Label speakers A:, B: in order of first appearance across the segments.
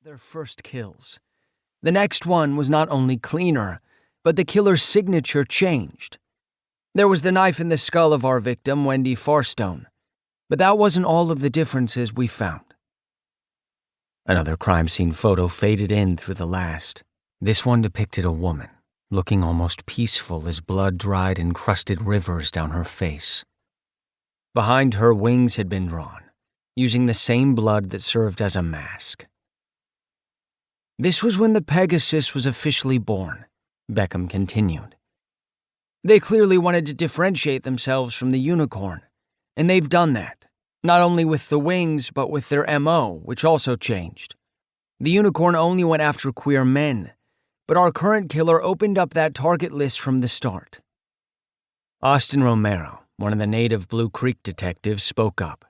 A: their first kills. The next one was not only cleaner, but the killer's signature changed. There was the knife in the skull of our victim, Wendy Farstone, but that wasn't all of the differences we found. Another crime scene photo faded in through the last. This one depicted a woman, looking almost peaceful as blood dried in crusted rivers down her face. Behind her, wings had been drawn, using the same blood that served as a mask. This was when the Pegasus was officially born, Beckham continued. They clearly wanted to differentiate themselves from the unicorn, and they've done that, not only with the wings, but with their MO, which also changed. The unicorn only went after queer men, but our current killer opened up that target list from the start. Austin Romero, one of the native Blue Creek detectives, spoke up.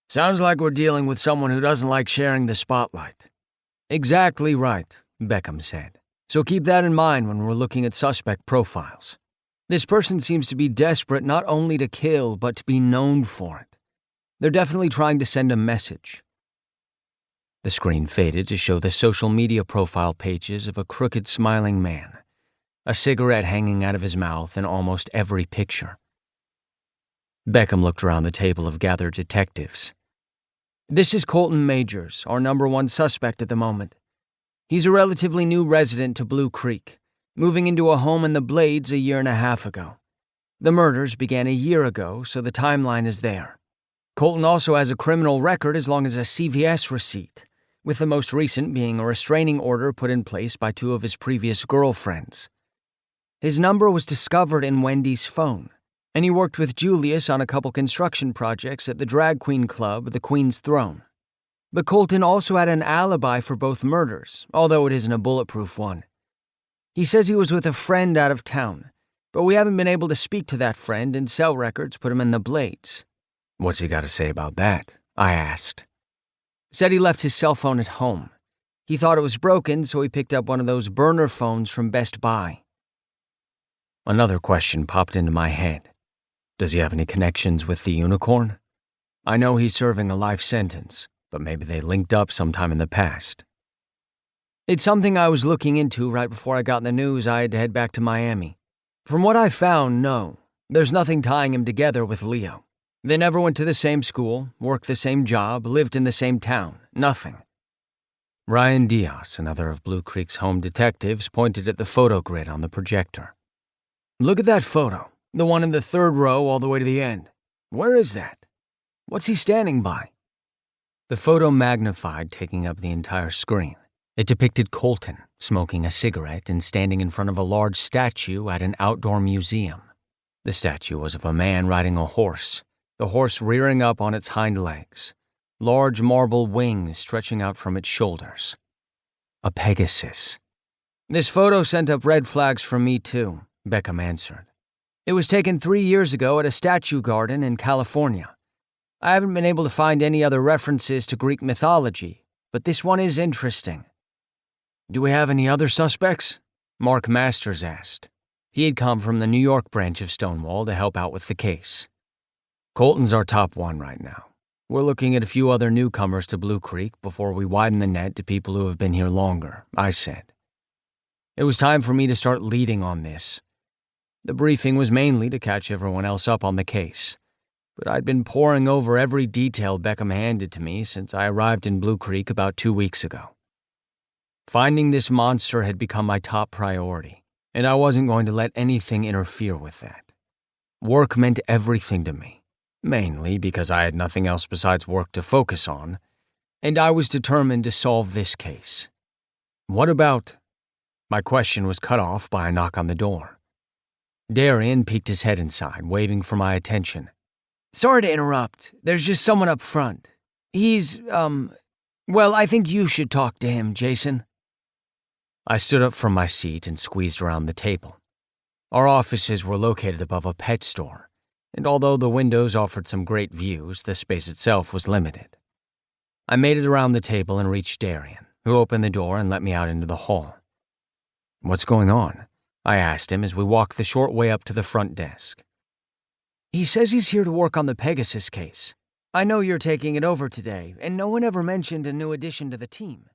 A: Sounds like we're dealing with someone who doesn't like sharing the spotlight. Exactly right, Beckham said. So keep that in mind when we're looking at suspect profiles. This person seems to be desperate not only to kill, but to be known for it. They're definitely trying to send a message. The screen faded to show the social media profile pages of a crooked smiling man, a cigarette hanging out of his mouth in almost every picture. Beckham looked around the table of gathered detectives. This is Colton Majors, our number one suspect at the moment. He's a relatively new resident to Blue Creek, moving into a home in the Blades a year and a half ago. The murders began a year ago, so the timeline is there. Colton also has a criminal record as long as a CVS receipt, with the most recent being a restraining order put in place by two of his previous girlfriends. His number was discovered in Wendy's phone, and he worked with Julius on a couple construction projects at the drag queen club, the Queen's Throne. But Colton also had an alibi for both murders, although it isn't a bulletproof one. He says he was with a friend out of town, but we haven't been able to speak to that friend, and cell records put him in the Blades. What's he got to say about that? I asked. Said he left his cell phone at home. He thought it was broken, so he picked up one of those burner phones from Best Buy. Another question popped into my head. Does he have any connections with the unicorn? I know he's serving a life sentence, but maybe they linked up sometime in the past. It's something I was looking into right before I got the news I had to head back to Miami. From what I found, no. There's nothing tying him together with Leo. They never went to the same school, worked the same job, lived in the same town. Nothing. Ryan Diaz, another of Blue Creek's home detectives, pointed at the photo grid on the projector. Look at that photo, the one in the third row all the way to the end. Where is that? What's he standing by? The photo magnified, taking up the entire screen. It depicted Colton smoking a cigarette and standing in front of a large statue at an outdoor museum. The statue was of a man riding a horse, the horse rearing up on its hind legs, large marble wings stretching out from its shoulders. A Pegasus. This photo sent up red flags for me too, Beckham answered. It was taken 3 years ago at a statue garden in California. I haven't been able to find any other references to Greek mythology, but this one is interesting. Do we have any other suspects? Mark Masters asked. He had come from the New York branch of Stonewall to help out with the case. Colton's our top one right now. We're looking at a few other newcomers to Blue Creek before we widen the net to people who have been here longer, I said. It was time for me to start leading on this. The briefing was mainly to catch everyone else up on the case, but I'd been poring over every detail Beckham handed to me since I arrived in Blue Creek about 2 weeks ago. Finding this monster had become my top priority, and I wasn't going to let anything interfere with that. Work meant everything to me, mainly because I had nothing else besides work to focus on, and I was determined to solve this case. What about... My question was cut off by a knock on the door. Darian peeked his head inside, waving for my attention. Sorry to interrupt. There's just someone up front. He's, well, I think you should talk to him, Jason. I stood up from my seat and squeezed around the table. Our offices were located above a pet store, and although the windows offered some great views, the space itself was limited. I made it around the table and reached Darian, who opened the door and let me out into the hall. What's going on? I asked him as we walked the short way up to the front desk. He says he's here to work on the Pegasus case. I know you're taking it over today, and no one ever mentioned a new addition to the team.